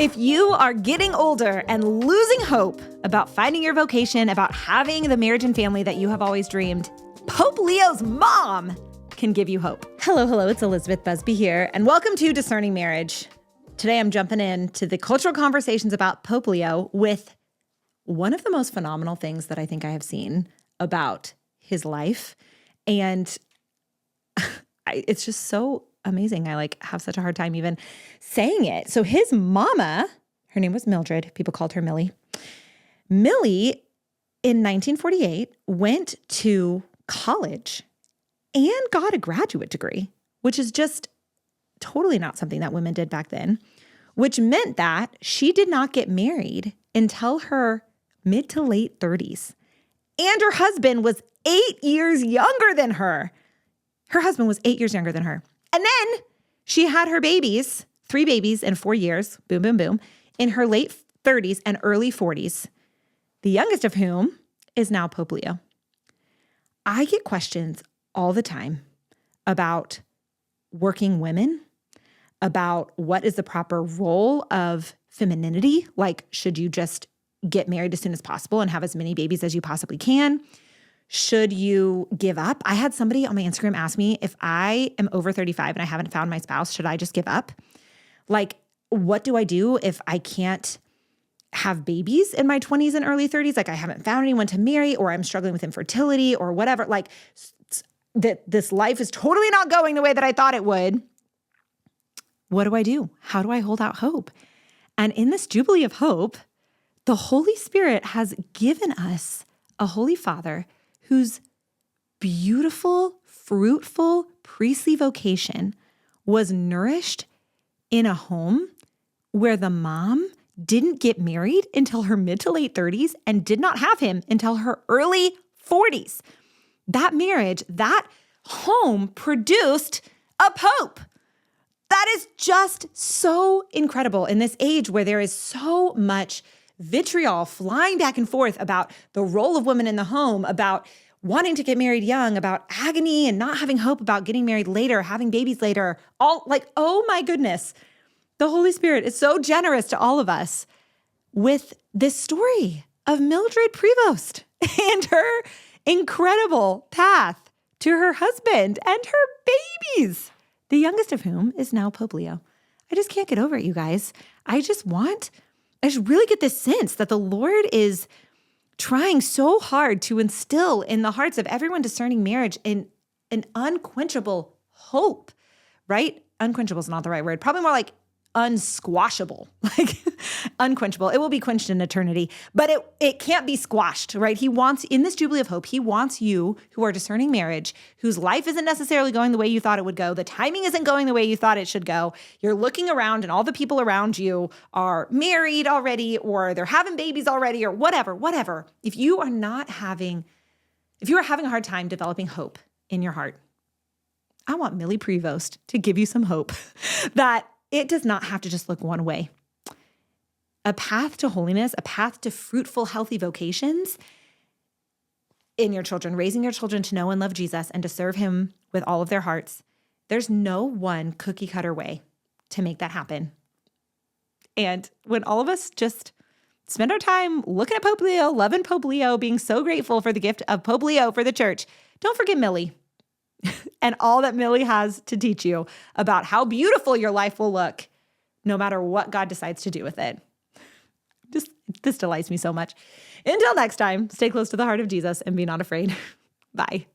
If you are getting older and losing hope about finding your vocation, about having the marriage and family that you have always dreamed, Pope Leo's mom can give you hope. Hello, it's Elizabeth Busby here, and welcome to Discerning Marriage. Today I'm jumping into the cultural conversations about Pope Leo with one of the most phenomenal things that I think I have seen about his life. And it's just so amazing. I have such a hard time even saying it. So his mama, her name was Mildred. People called her Millie. Millie, in 1948, went to college and got a graduate degree, which is just totally not something that women did back then, which meant that she did not get married until her mid to late 30s. And her husband was 8 years younger than her. Her husband was 8 years younger than her. And then she had her babies, 3 babies in 4 years, boom, boom, boom, in her late 30s and early 40s, the youngest of whom is now Pope Leo. I get questions all the time about working women, about what is the proper role of femininity, like should you just get married as soon as possible and have as many babies as you possibly can? Should you give up? I had somebody on my Instagram ask me if I am over 35 and I haven't found my spouse, should I just give up? What do I do if I can't have babies in my 20s and early 30s? I haven't found anyone to marry, or I'm struggling with infertility or whatever. This life is totally not going the way that I thought it would. What do I do? How do I hold out hope? And in this Jubilee of Hope, the Holy Spirit has given us a Holy Father whose beautiful, fruitful, priestly vocation was nourished in a home where the mom didn't get married until her mid to late 30s and did not have him until her early 40s. That marriage, that home produced a pope. That is just so incredible in this age where there is so much vitriol flying back and forth about the role of women in the home, about wanting to get married young, about agony and not having hope about getting married later, having babies later. Oh my goodness. The Holy Spirit is so generous to all of us with this story of Mildred Provost and her incredible path to her husband and her babies, the youngest of whom is now Pope Leo. I just can't get over it, you guys. I just really get this sense that the Lord is trying so hard to instill in the hearts of everyone discerning marriage an unquenchable hope, right? Unquenchable is not the right word. Probably more like unsquashable, unquenchable. It will be quenched in eternity, but it can't be squashed, right? He wants, in this Jubilee of Hope, he wants you who are discerning marriage, whose life isn't necessarily going the way you thought it would go. The timing isn't going the way you thought it should go. You're looking around and all the people around you are married already, or they're having babies already, or whatever. If you are having a hard time developing hope in your heart, I want Millie Provost to give you some hope that it does not have to just look one way. A path to holiness, a path to fruitful, healthy vocations in your children, raising your children to know and love Jesus and to serve him with all of their hearts. There's no one cookie cutter way to make that happen. And when all of us just spend our time looking at Pope Leo, loving Pope Leo, being so grateful for the gift of Pope Leo for the church, don't forget Millie. And all that Millie has to teach you about how beautiful your life will look, no matter what God decides to do with it. This delights me so much. Until next time, stay close to the heart of Jesus and be not afraid. Bye.